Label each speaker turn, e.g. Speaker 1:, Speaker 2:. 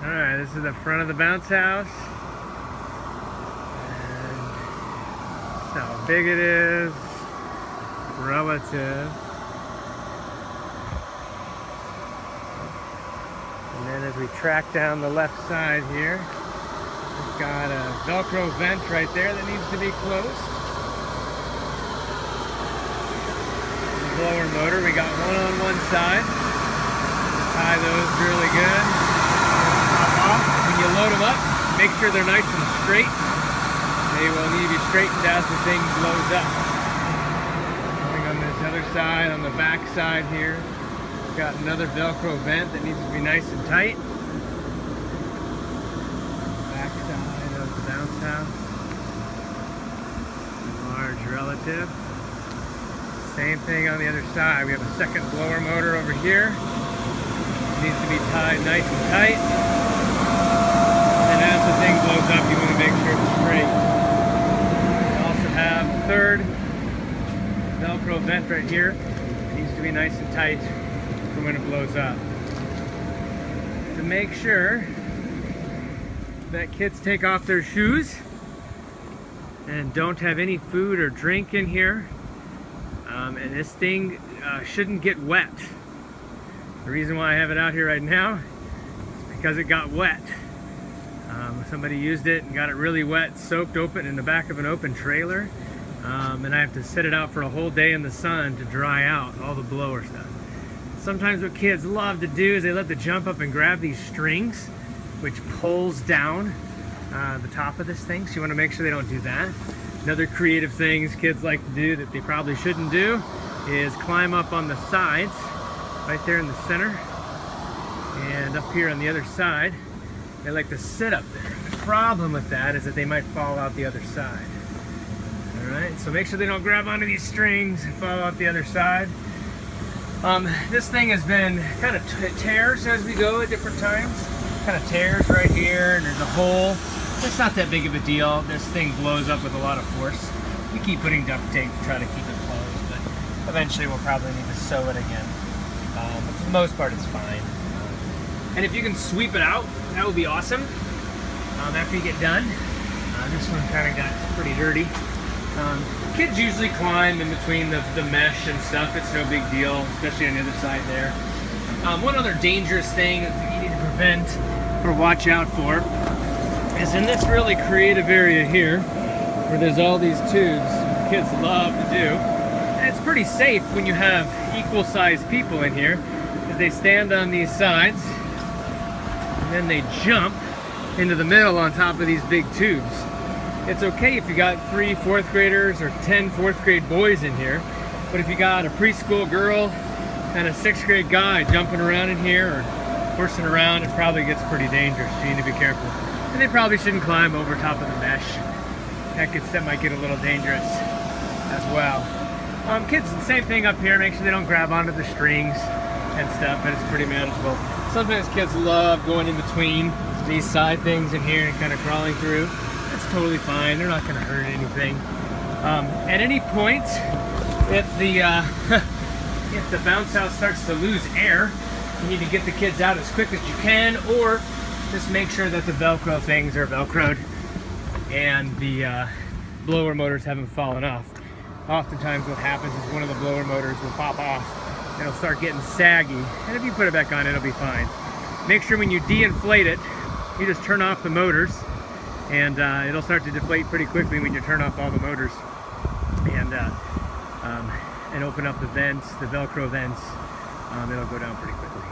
Speaker 1: Alright, this is the front of the bounce house. And that's how big it is. Relative. And then as we track down the left side here, we've got a Velcro vent right there that needs to be closed. The blower motor, we got one on one side. Tie those really good. When you load them up, make sure they're nice and straight. They will need to be straightened as the thing blows up. Going on this other side, on the back side here, we've got another Velcro vent that needs to be nice and tight. Back side of the bounce house. Large relative. Same thing on the other side. We have a second blower motor over here. Needs to be tied nice and tight. And as the thing blows up, you want to make sure it's straight. We also have a third Velcro vent right here. It needs to be nice and tight for when it blows up. To make sure that kids take off their shoes and don't have any food or drink in here. And this thing shouldn't get wet. The reason why I have it out here right now is because it got wet. Somebody used it and got it really wet, soaked open in the back of an open trailer. And I have to set it out for a whole day in the sun to dry out all the blower stuff. Sometimes what kids love to do is they love to jump up and grab these strings, which pulls down the top of this thing. So you want to make sure they don't do that. Another creative things kids like to do that they probably shouldn't do is climb up on the sides, right there in the center, and up here on the other side. They like to sit up there. The problem with that is that they might fall out the other side. Alright, so make sure they don't grab onto these strings and fall out the other side. This thing has been kind of tears as we go at different times. Kind of tears right here, and there's a hole. It's not that big of a deal. This thing blows up with a lot of force. We keep putting duct tape to try to keep it closed, but eventually we'll probably need to sew it again. But for the most part, it's fine. And if you can sweep it out, that would be awesome. After you get done. This one kind of got pretty dirty. Kids usually climb in between the mesh and stuff. It's no big deal, especially on the other side there. One other dangerous thing that you need to prevent or watch out for is in this really creative area here, where there's all these tubes kids love to do. And it's pretty safe when you have equal sized people in here, because they stand on these sides and then they jump into the middle on top of these big tubes. It's okay if you got 3 4th graders or 10 4th grade boys in here, but if you got a preschool girl and a 6th grade guy jumping around in here or horsing around, it probably gets pretty dangerous. You need to be careful. And they probably shouldn't climb over top of the mesh. That might get a little dangerous as well. Kids, the same thing up here. Make sure they don't grab onto the strings and stuff, but it's pretty manageable. Sometimes kids love going in between these side things in here and kind of crawling through. That's totally fine. They're not going to hurt anything. At any point, if the bounce house starts to lose air, you need to get the kids out as quick as you can, or just make sure that the Velcro things are Velcroed and the blower motors haven't fallen off. Oftentimes what happens is one of the blower motors will pop off. It'll start getting saggy, and if you put it back on, it'll be fine. Make sure when you de-inflate it, you just turn off the motors, and it'll start to deflate pretty quickly when you turn off all the motors and open up the vents, the Velcro vents. It'll go down pretty quickly.